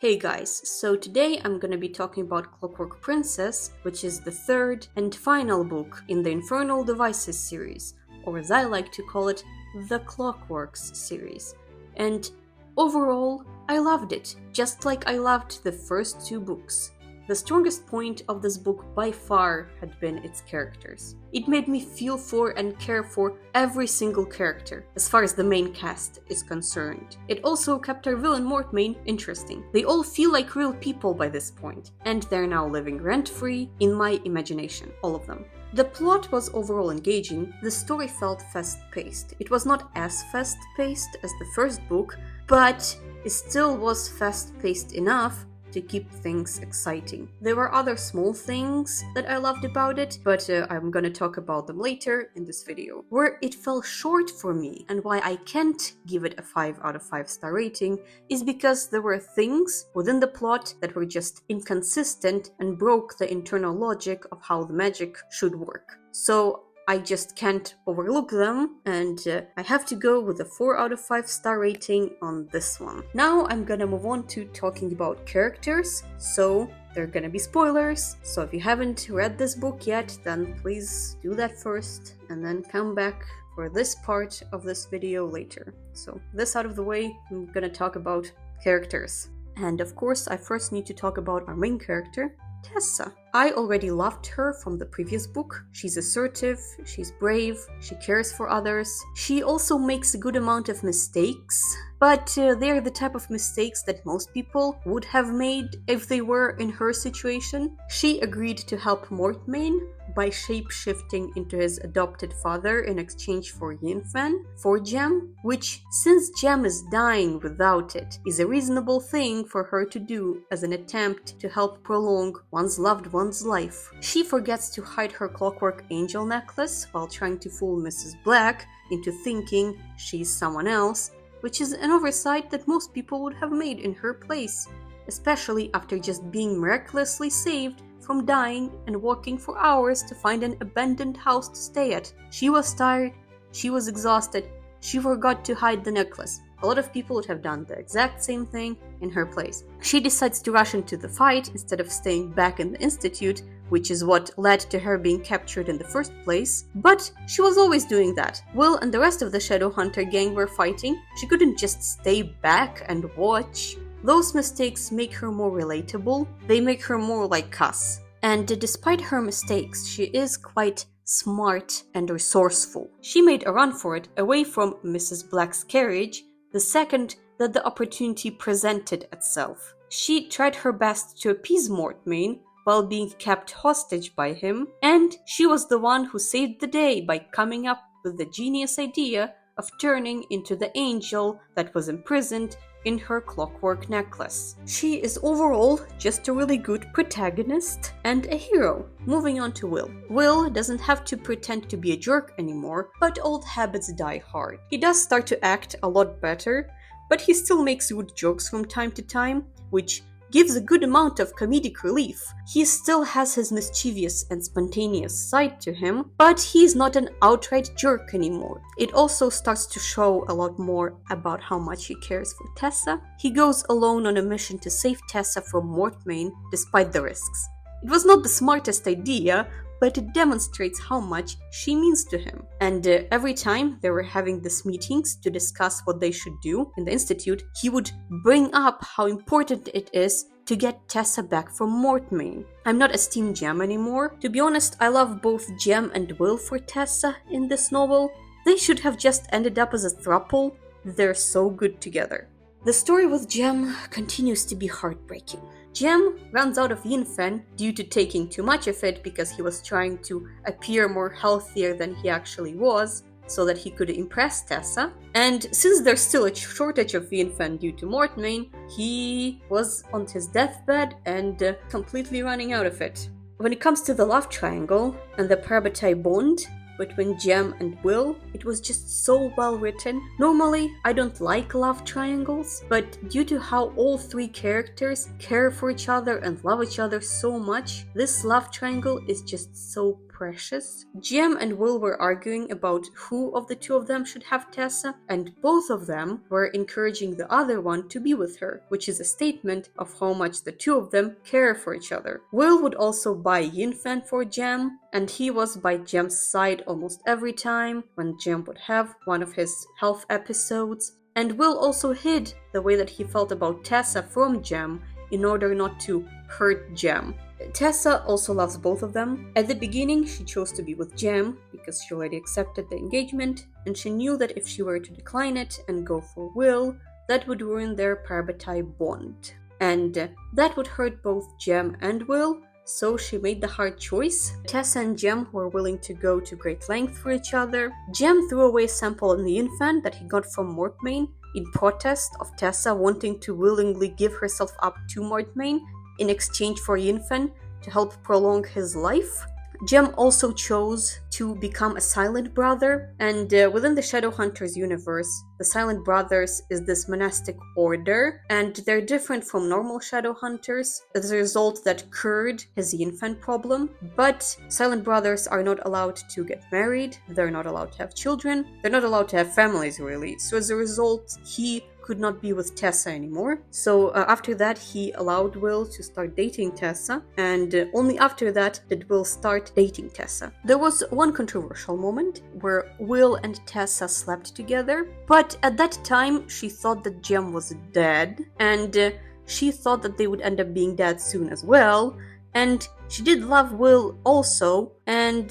Hey guys, so today I'm gonna be talking about Clockwork Princess, which is the third and final book in the Infernal Devices series, or as I like to call it, the Clockworks series. And overall, I loved it, just like I loved the first two books. The strongest point of this book by far had been its characters. It made me feel for and care for every single character, as far as the main cast is concerned. It also kept our villain Mortmain interesting. They all feel like real people by this point, and they're now living rent-free in my imagination, all of them. The plot was overall engaging, the story felt fast-paced. It was not as fast-paced as the first book, but it still was fast-paced enough to keep things exciting. There were other small things that I loved about it, but I'm gonna talk about them later in this video. Where it fell short for me and why I can't give it a 5 out of 5 star rating is because there were things within the plot that were just inconsistent and broke the internal logic of how the magic should work. So I just can't overlook them, and I have to go with a 4 out of 5 star rating on this one. Now I'm gonna move on to talking about characters, so there are gonna be spoilers, so if you haven't read this book yet, then please do that first, and then come back for this part of this video later. So this out of the way, I'm gonna talk about characters. And of course, I first need to talk about our main character, Tessa. I already loved her from the previous book. She's assertive, she's brave, she cares for others. She also makes a good amount of mistakes, but they're the type of mistakes that most people would have made if they were in her situation. She agreed to help Mortmain by shape-shifting into his adopted father in exchange for Yinfen, for Gem, which, since Gem is dying without it, is a reasonable thing for her to do as an attempt to help prolong one's loved one's life. She forgets to hide her Clockwork Angel necklace while trying to fool Mrs. Black into thinking she's someone else, which is an oversight that most people would have made in her place, especially after just being miraculously saved from dying and walking for hours to find an abandoned house to stay at. She was tired, she was exhausted, she forgot to hide the necklace. A lot of people would have done the exact same thing in her place. She decides to rush into the fight instead of staying back in the Institute, which is what led to her being captured in the first place. But she was always doing that. Will and the rest of the Shadowhunter gang were fighting. She couldn't just stay back and watch. Those mistakes make her more relatable. They make her more like us. And despite her mistakes, she is quite smart and resourceful. She made a run for it away from Mrs. Black's carriage the second that the opportunity presented itself. She tried her best to appease Mortmain while being kept hostage by him, and she was the one who saved the day by coming up with the genius idea of turning into the angel that was imprisoned in her clockwork necklace. She is overall just a really good protagonist and a hero. Moving on to Will. Will doesn't have to pretend to be a jerk anymore, but old habits die hard. He does start to act a lot better, but he still makes rude jokes from time to time, which gives a good amount of comedic relief. He still has his mischievous and spontaneous side to him, but he's not an outright jerk anymore. It also starts to show a lot more about how much he cares for Tessa. He goes alone on a mission to save Tessa from Mortmain despite the risks. It was not the smartest idea, but it demonstrates how much she means to him. And every time they were having these meetings to discuss what they should do in the Institute, he would bring up how important it is to get Tessa back from Mortmain. I'm not as Team Gem anymore. To be honest, I love both Gem and Will for Tessa in this novel. They should have just ended up as a throuple. They're so good together. The story with Gem continues to be heartbreaking. Gem runs out of Yinfen due to taking too much of it because he was trying to appear more healthier than he actually was, so that he could impress Tessa. And since there's still a shortage of Yinfen due to Mortmain, he was on his deathbed and completely running out of it. When it comes to the love triangle and the parabatai bond between Gem and Will, it was just so well written. Normally, I don't like love triangles, but due to how all three characters care for each other and love each other so much, this love triangle is just so precious. Jem and Will were arguing about who of the two of them should have Tessa, and both of them were encouraging the other one to be with her, which is a statement of how much the two of them care for each other. Will would also buy Yin-Fan for Jem, and he was by Jem's side almost every time when Jem would have one of his health episodes. And Will also hid the way that he felt about Tessa from Jem in order not to hurt Jem. Tessa also loves both of them. At the beginning, she chose to be with Jem because she already accepted the engagement, and she knew that if she were to decline it and go for Will, that would ruin their parabatai bond. And that would hurt both Jem and Will, so she made the hard choice. Tessa and Jem were willing to go to great length for each other. Jem threw away a sample of the Yin-Fan that he got from Mortmain in protest of Tessa wanting to willingly give herself up to Mortmain in exchange for Yin-Fan to help prolong his life. Jem also chose to become a Silent Brother, and within the Shadowhunters universe, the Silent Brothers is this monastic order, and they're different from normal Shadowhunters as a result that cured his Yin-Fan problem. But Silent Brothers are not allowed to get married, they're not allowed to have children, they're not allowed to have families really, so as a result, he could not be with Tessa anymore. So after that, he allowed Will to start dating Tessa, and only after that did Will start dating Tessa. There was one controversial moment where Will and Tessa slept together, but at that time she thought that Jem was dead, and she thought that they would end up being dead soon as well, and she did love Will also, and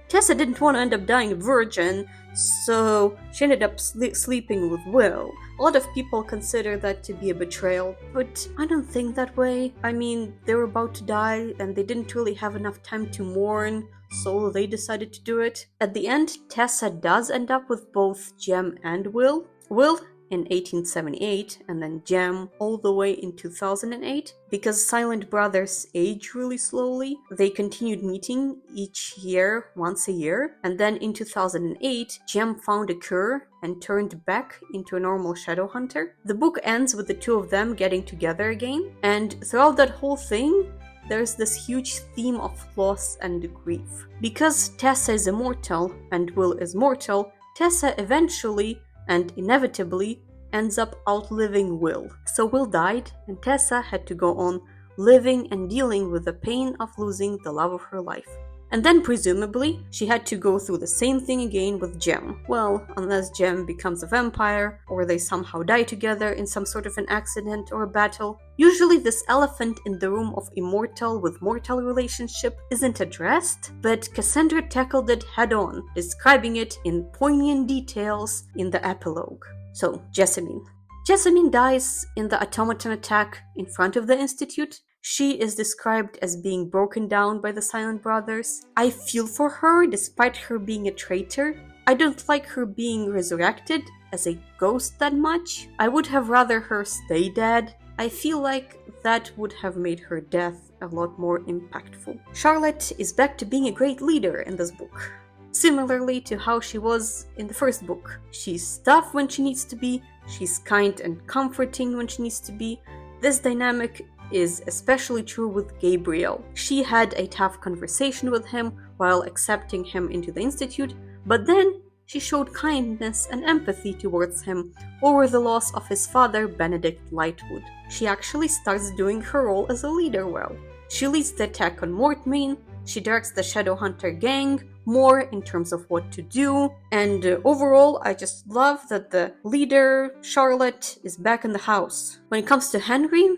Tessa didn't want to end up dying a virgin, so she ended up sleeping with Will. A lot of people consider that to be a betrayal, but I don't think that way. I mean, they were about to die and they didn't really have enough time to mourn, so they decided to do it. At the end, Tessa does end up with both Jem and Will. Will in 1878, and then Jem all the way in 2008. Because Silent Brothers age really slowly, they continued meeting each year, once a year, and then in 2008, Jem found a cure and turned back into a normal Shadowhunter. The book ends with the two of them getting together again, and throughout that whole thing, there's this huge theme of loss and grief. Because Tessa is immortal and Will is mortal, Tessa eventually and inevitably ends up outliving Will. So Will died, and Tessa had to go on living and dealing with the pain of losing the love of her life. And then presumably, she had to go through the same thing again with Jem. Well, unless Jem becomes a vampire, or they somehow die together in some sort of an accident or a battle. Usually this elephant in the room of immortal with mortal relationship isn't addressed, but Cassandra tackled it head-on, describing it in poignant details in the epilogue. So, Jessamine. Jessamine dies in the automaton attack in front of the Institute. She is described as being broken down by the Silent Brothers. I feel for her despite her being a traitor. I don't like her being resurrected as a ghost that much. I would have rather her stay dead. I feel like that would have made her death a lot more impactful. Charlotte is back to being a great leader in this book. Similarly to how she was in the first book. She's tough when she needs to be, she's kind and comforting when she needs to be. This dynamic is especially true with Gabriel. She had a tough conversation with him while accepting him into the Institute, but then she showed kindness and empathy towards him over the loss of his father, Benedict Lightwood. She actually starts doing her role as a leader well. She leads the attack on Mortmain, she directs the Shadowhunter gang more in terms of what to do, and overall I just love that the leader, Charlotte, is back in the house. When it comes to Henry,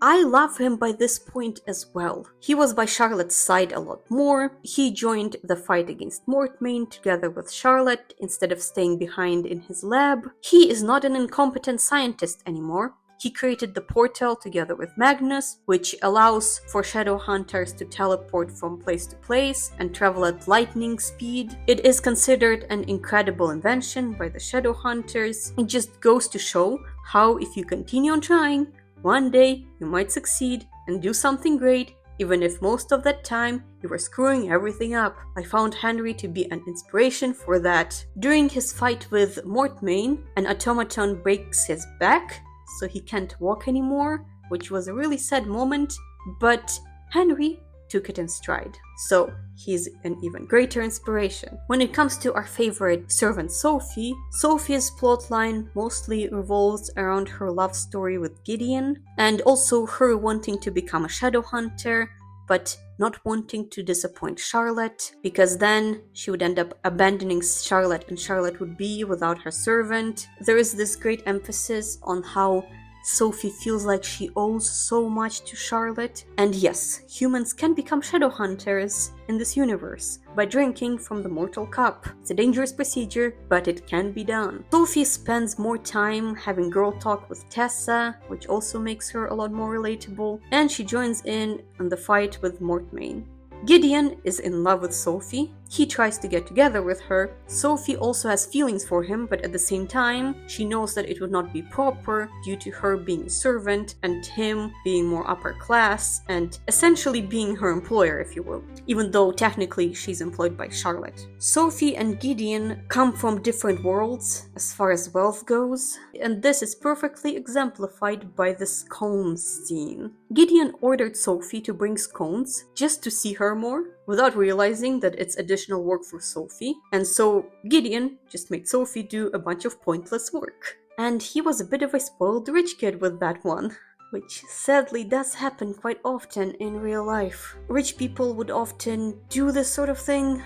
I love him by this point as well. He was by Charlotte's side a lot more. He joined the fight against Mortmain together with Charlotte instead of staying behind in his lab. He is not an incompetent scientist anymore. He created the portal together with Magnus, which allows for Shadowhunters to teleport from place to place and travel at lightning speed. It is considered an incredible invention by the Shadowhunters. It just goes to show how if you continue on trying, one day you might succeed and do something great, even if most of that time you were screwing everything up. I found Henry to be an inspiration for that. During his fight with Mortmain, an automaton breaks his back, so he can't walk anymore, which was a really sad moment, but Henry, took it in stride. So he's an even greater inspiration. When it comes to our favorite servant Sophie, Sophie's plotline mostly revolves around her love story with Gideon, and also her wanting to become a Shadowhunter, but not wanting to disappoint Charlotte, because then she would end up abandoning Charlotte and Charlotte would be without her servant. There is this great emphasis on how Sophie feels like she owes so much to Charlotte. And yes, humans can become Shadowhunters in this universe by drinking from the mortal cup. It's a dangerous procedure, but it can be done. Sophie spends more time having girl talk with Tessa, which also makes her a lot more relatable, and she joins in on the fight with Mortmain. Gideon is in love with Sophie. He tries to get together with her. Sophie also has feelings for him, but at the same time, she knows that it would not be proper due to her being a servant and him being more upper class and essentially being her employer, if you will, even though technically she's employed by Charlotte. Sophie and Gideon come from different worlds as far as wealth goes, and this is perfectly exemplified by the scones scene. Gideon ordered Sophie to bring scones just to see her more, without realizing that it's additional work for Sophie, and so Gideon just made Sophie do a bunch of pointless work. And he was a bit of a spoiled rich kid with that one, which sadly does happen quite often in real life. Rich people would often do this sort of thing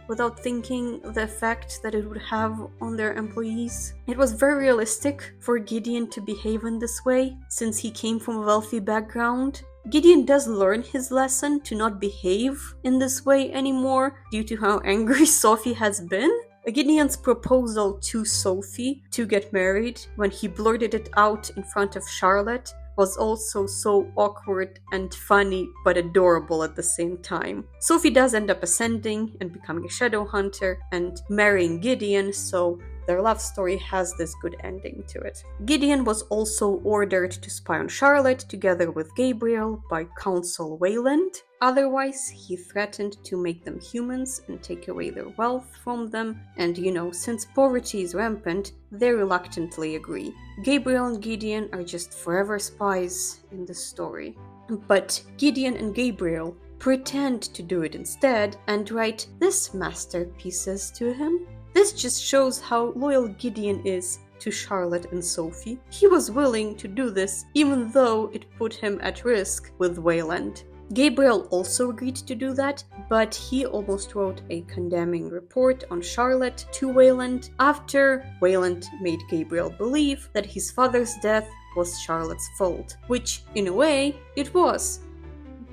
without thinking the effect that it would have on their employees. It was very realistic for Gideon to behave in this way, since he came from a wealthy background. Gideon does learn his lesson to not behave in this way anymore due to how angry Sophie has been. Gideon's proposal to Sophie to get married, when he blurted it out in front of Charlotte, was also so awkward and funny but adorable at the same time. Sophie does end up ascending and becoming a Shadowhunter and marrying Gideon, so their love story has this good ending to it. Gideon was also ordered to spy on Charlotte together with Gabriel by Council Wayland. Otherwise, he threatened to make them humans and take away their wealth from them. And since poverty is rampant, they reluctantly agree. Gabriel and Gideon are just forever spies in this story. But Gideon and Gabriel pretend to do it instead and write this masterpieces to him. This just shows how loyal Gideon is to Charlotte and Sophie. He was willing to do this even though it put him at risk with Wayland. Gabriel also agreed to do that, but he almost wrote a condemning report on Charlotte to Wayland after Wayland made Gabriel believe that his father's death was Charlotte's fault, which, in a way, it was.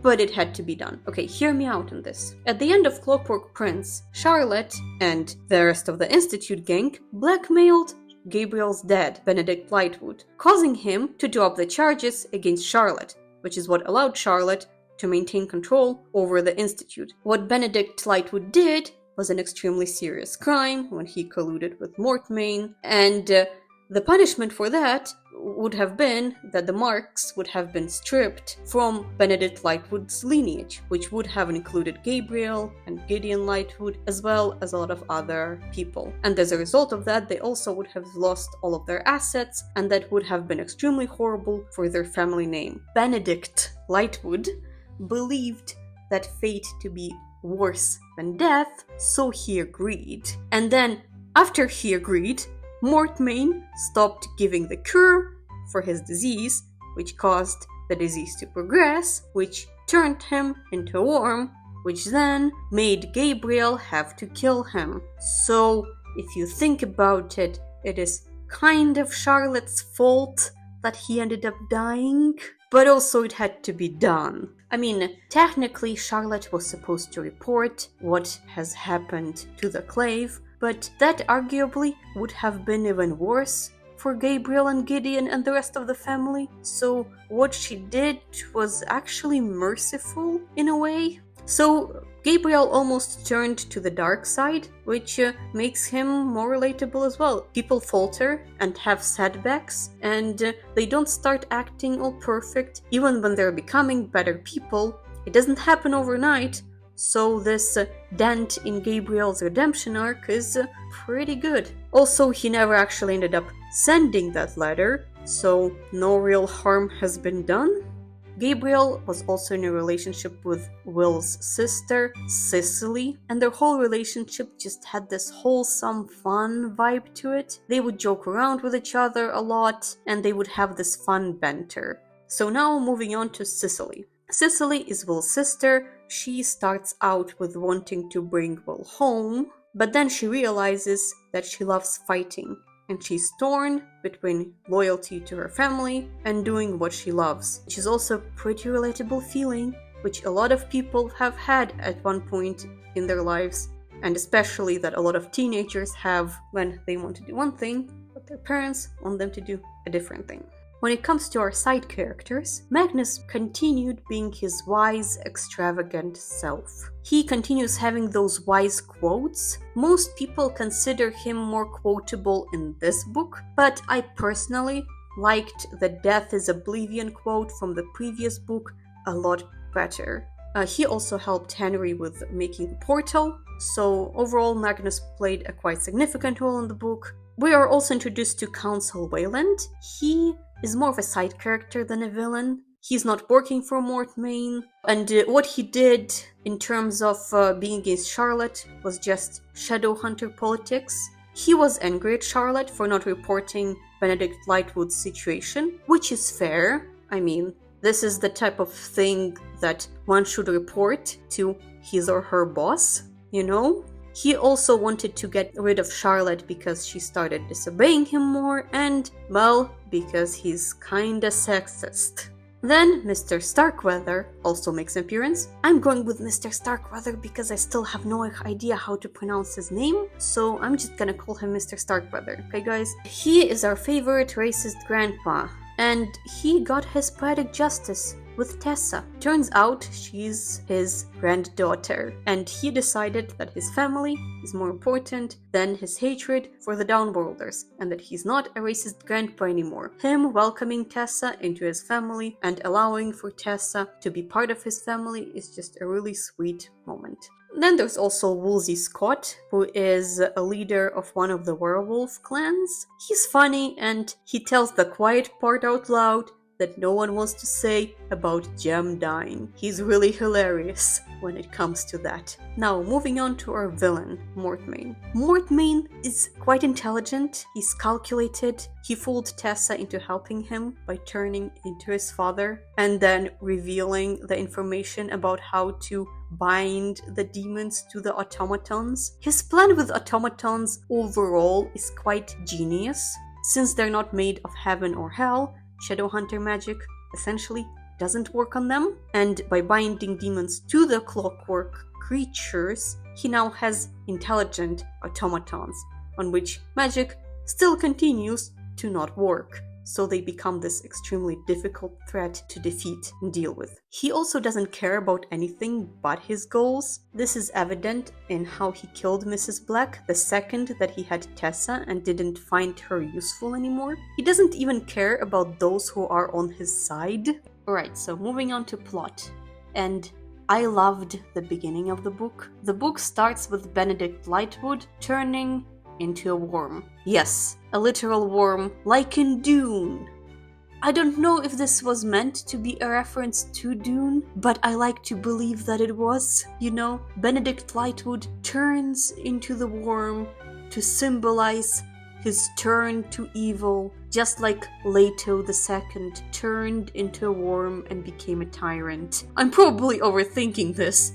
But it had to be done. Okay, hear me out on this. At the end of Clockwork Prince, Charlotte and the rest of the Institute gang blackmailed Gabriel's dad, Benedict Lightwood, causing him to drop the charges against Charlotte, which is what allowed Charlotte to maintain control over the Institute. What Benedict Lightwood did was an extremely serious crime when he colluded with Mortmain, and the punishment for that would have been that the marks would have been stripped from Benedict Lightwood's lineage, which would have included Gabriel and Gideon Lightwood, as well as a lot of other people. And as a result of that, they also would have lost all of their assets, and that would have been extremely horrible for their family name. Benedict Lightwood believed that fate to be worse than death, so he agreed. And then, after he agreed, Mortmain stopped giving the cure for his disease, which caused the disease to progress, which turned him into a worm, which then made Gabriel have to kill him. So, if you think about it, it is kind of Charlotte's fault that he ended up dying, but also it had to be done. I mean, technically Charlotte was supposed to report what has happened to the Clave, but that arguably would have been even worse for Gabriel and Gideon and the rest of the family. So what she did was actually merciful in a way. So Gabriel almost turned to the dark side, which makes him more relatable as well. People falter and have setbacks, and they don't start acting all perfect even when they're becoming better people. It doesn't happen overnight. So this dent in Gabriel's redemption arc is pretty good. Also, he never actually ended up sending that letter, so no real harm has been done. Gabriel was also in a relationship with Will's sister, Cicely, and their whole relationship just had this wholesome, fun vibe to it. They would joke around with each other a lot, and they would have this fun banter. So now moving on to Cicely. Cicely is Will's sister. She starts out with wanting to bring Will home, but then she realizes that she loves fighting, and she's torn between loyalty to her family and doing what she loves, which is also a pretty relatable feeling, which a lot of people have had at one point in their lives, and especially that a lot of teenagers have when they want to do one thing, but their parents want them to do a different thing. When it comes to our side characters, Magnus continued being his wise, extravagant self. He continues having those wise quotes. Most people consider him more quotable in this book, but I personally liked the Death is Oblivion quote from the previous book a lot better. He also helped Henry with making the portal, so overall Magnus played a quite significant role in the book. We are also introduced to Counsel Wayland. He is more of a side character than a villain. He's not working for Mortmain, and what he did in terms of being against Charlotte was just Shadowhunter politics. He was angry at Charlotte for not reporting Benedict Lightwood's situation, which is fair. I mean, this is the type of thing that one should report to his or her boss, you know? He also wanted to get rid of Charlotte because she started disobeying him more and, well, because he's kinda sexist. Then Mr. Starkweather also makes an appearance. I'm going with Mr. Starkweather because I still have no idea how to pronounce his name, so I'm just gonna call him Mr. Starkweather, okay guys? He is our favorite racist grandpa, and he got his poetic justice with Tessa. Turns out she's his granddaughter, and he decided that his family is more important than his hatred for the Downworlders, and that he's not a racist grandpa anymore. Him welcoming Tessa into his family and allowing for Tessa to be part of his family is just a really sweet moment. Then there's also Woolsey Scott, who is a leader of one of the werewolf clans. He's funny and he tells the quiet part out loud that no one wants to say about Jem dying. He's really hilarious when it comes to that. Now, moving on to our villain, Mortmain. Mortmain is quite intelligent, he's calculated, he fooled Tessa into helping him by turning into his father, and then revealing the information about how to bind the demons to the automatons. His plan with automatons overall is quite genius. Since they're not made of heaven or hell, Shadowhunter magic essentially doesn't work on them, and by binding demons to the clockwork creatures, he now has intelligent automatons, on which magic still continues to not work, so they become this extremely difficult threat to defeat and deal with. He also doesn't care about anything but his goals. This is evident in how he killed Mrs. Black the second that he had Tessa and didn't find her useful anymore. He doesn't even care about those who are on his side. Alright, so moving on to plot. And I loved the beginning of the book. The book starts with Benedict Lightwood turning into a worm. Yes, a literal worm, like in Dune. I don't know if this was meant to be a reference to Dune, but I like to believe that it was. You know, Benedict Lightwood turns into the worm to symbolize his turn to evil, just like Leto II turned into a worm and became a tyrant. I'm probably overthinking this,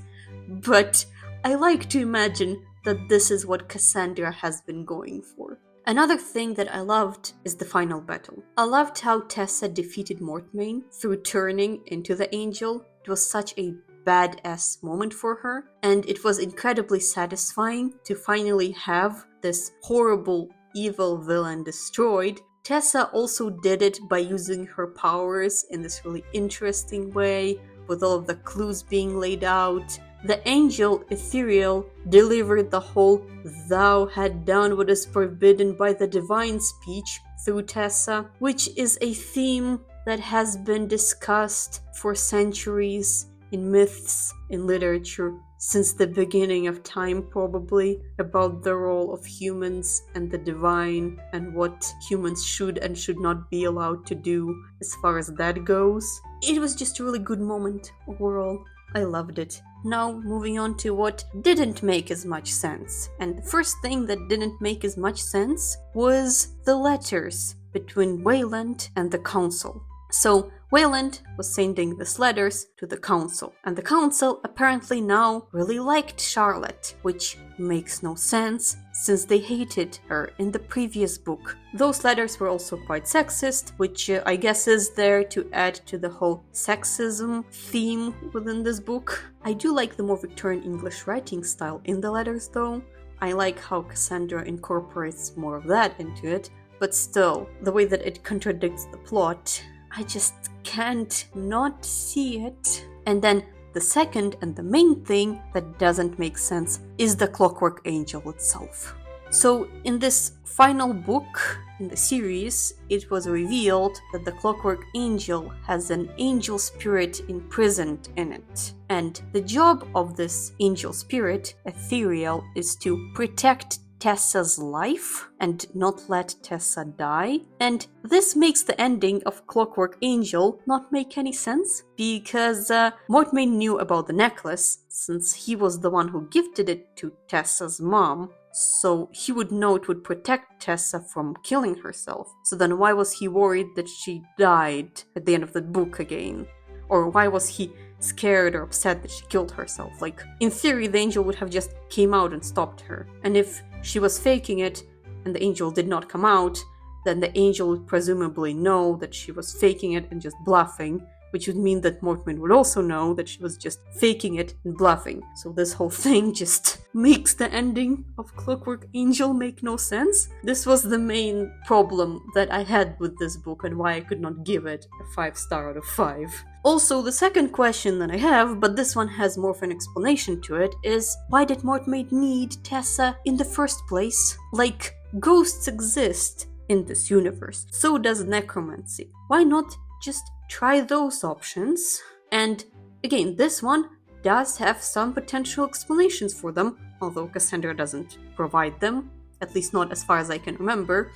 but I like to imagine that this is what Cassandra has been going for. Another thing that I loved is the final battle. I loved how Tessa defeated Mortmain through turning into the angel. It was such a badass moment for her, and it was incredibly satisfying to finally have this horrible evil villain destroyed. Tessa also did it by using her powers in this really interesting way, with all of the clues being laid out. The angel, Ethereal, delivered the whole "thou had done what is forbidden by the divine" speech through Tessa, which is a theme that has been discussed for centuries in myths, in literature, since the beginning of time, probably, about the role of humans and the divine and what humans should and should not be allowed to do as far as that goes. It was just a really good moment overall. I loved it. Now, moving on to what didn't make as much sense. And the first thing that didn't make as much sense was the letters between Wayland and the council. So, Wayland was sending these letters to the council, and the council apparently now really liked Charlotte, which makes no sense since they hated her in the previous book. Those letters were also quite sexist, which I guess is there to add to the whole sexism theme within this book. I do like the more Victorian English writing style in the letters though. I like how Cassandra incorporates more of that into it, but still, the way that it contradicts the plot, I just can't not see it. And then the second and the main thing that doesn't make sense is the Clockwork Angel itself. So in this final book in the series, it was revealed that the Clockwork Angel has an angel spirit imprisoned in it. And the job of this angel spirit, Ethereal, is to protect Tessa's life and not let Tessa die. And this makes the ending of Clockwork Angel not make any sense, because Mortmain knew about the necklace since he was the one who gifted it to Tessa's mom, so he would know it would protect Tessa from killing herself. So then why was he worried that she died at the end of the book again? Or why was he scared or upset that she killed herself? Like, in theory, the angel would have just came out and stopped her. And if she was faking it and the angel did not come out, then the angel would presumably know that she was faking it and just bluffing, which would mean that Mortmain would also know that she was just faking it and bluffing. So this whole thing just makes the ending of Clockwork Angel make no sense. This was the main problem that I had with this book and why I could not give it a 5-star out of 5. Also, the second question that I have, but this one has more of an explanation to it, is why did Mortmain need Tessa in the first place? Like, ghosts exist in this universe, so does necromancy. Why not just try those options? And again, this one does have some potential explanations for them, although Cassandra doesn't provide them, at least not as far as I can remember.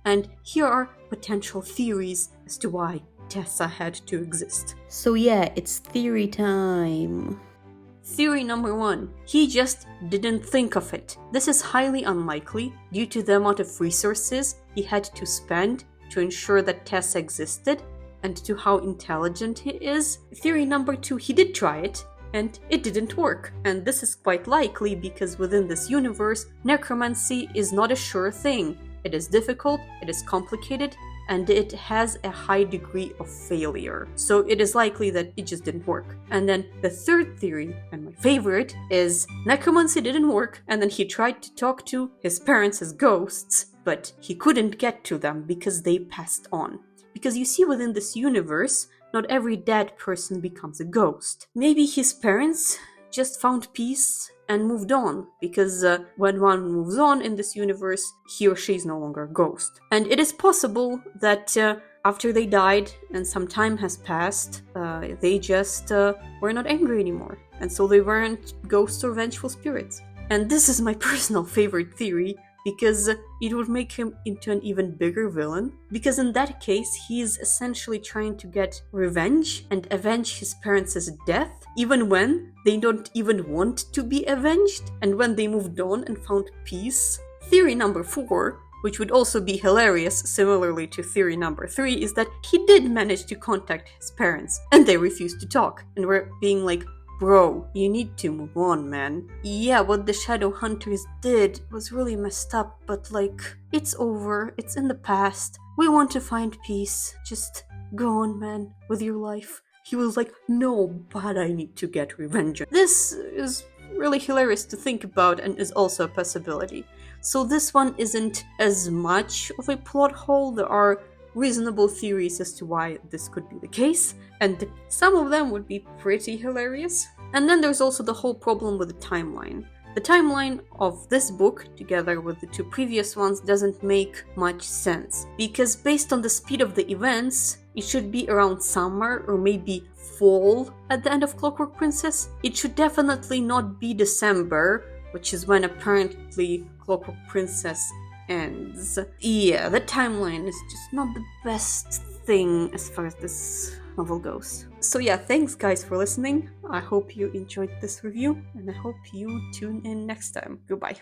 And here are potential theories as to why Tessa had to exist. So yeah, it's theory time. Theory number 1. He just didn't think of it. This is highly unlikely due to the amount of resources he had to spend to ensure that Tessa existed and to how intelligent he is. Theory number 2, he did try it and it didn't work. And this is quite likely because within this universe, necromancy is not a sure thing. It is difficult, it is complicated, and it has a high degree of failure. So it is likely that it just didn't work. And then the third theory, and my favorite, is necromancy didn't work, and then he tried to talk to his parents as ghosts, but he couldn't get to them because they passed on. Because you see, within this universe, not every dead person becomes a ghost. Maybe his parents just found peace and moved on, because when one moves on in this universe, he or she is no longer a ghost. And it is possible that after they died and some time has passed, they just were not angry anymore, and so they weren't ghosts or vengeful spirits. And this is my personal favorite theory, because it would make him into an even bigger villain, because in that case he is essentially trying to get revenge and avenge his parents' death, even when they don't even want to be avenged, and when they moved on and found peace. Theory number 4, which would also be hilarious similarly to theory number 3, is that he did manage to contact his parents and they refused to talk and were being like, bro, you need to move on, man. Yeah, what the Shadowhunters did was really messed up, but like, it's over, it's in the past. We want to find peace. Just go on, man, with your life. He was like, no, but I need to get revenge. This is really hilarious to think about and is also a possibility. So this one isn't as much of a plot hole. There are reasonable theories as to why this could be the case, and some of them would be pretty hilarious. And then there's also the whole problem with the timeline. The timeline of this book, together with the 2 previous ones, doesn't make much sense, because based on the speed of the events, it should be around summer or maybe fall at the end of Clockwork Princess. It should definitely not be December, which is when apparently Clockwork Princess ends. Yeah, the timeline is just not the best thing as far as this novel goes. So yeah, thanks guys for listening. I hope you enjoyed this review, and I hope you tune in next time. Goodbye.